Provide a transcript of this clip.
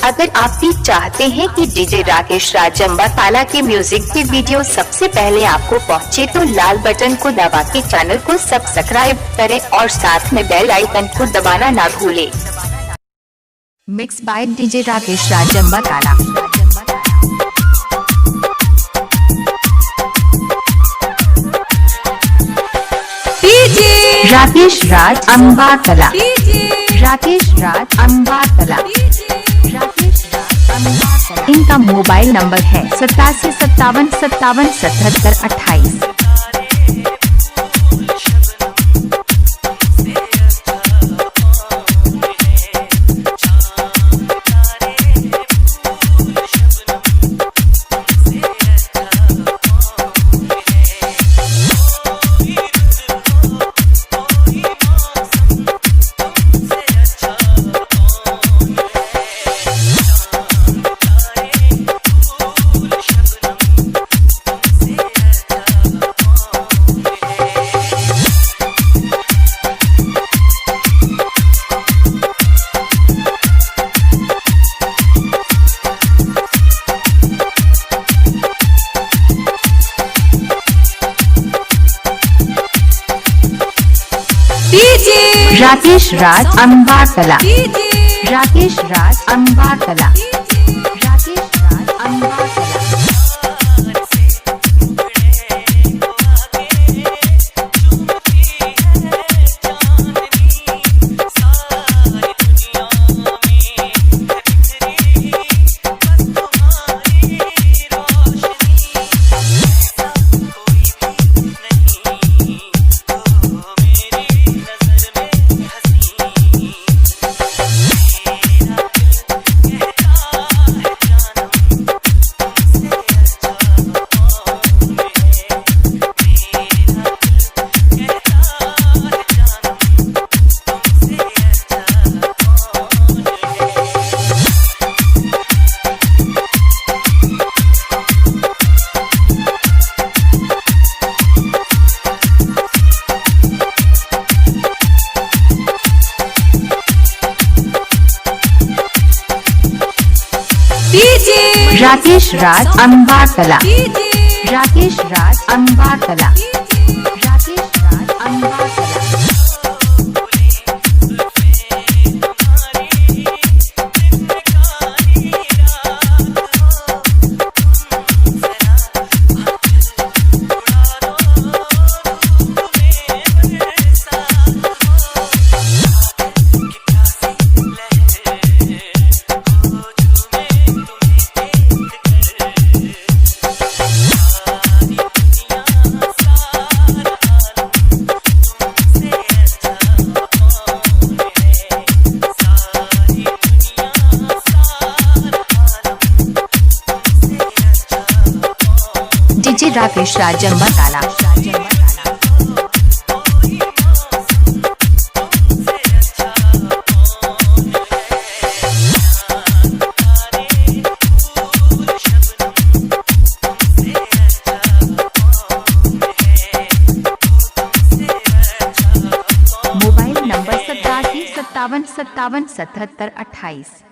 अगर आप भी चाहते हैं कि डीजे राकेश राज अम्बाकाला के म्यूजिक की वीडियो सबसे पहले आपको पहुंचे तो लाल बटन को दबा के चैनल को सब्सक्राइब करें और साथ में बेल आइकन को दबाना ना भूलें। Mix by DJ Rakesh Raj Ambakala. Rakesh Raj Ambakala. Rakesh Raj Ambakala. इनका मोबाइल नंबर है 8757577728। Rakesh Raj Ambakala. Rakesh Raj Ambakala. Rakesh Raj Ambakala. Rakesh Raj Ambakala. Rakesh Raj Ambakala. Rakesh Raj Ambakala. DJ Rakesh Raj Ambakala. Mobile number 8757577728।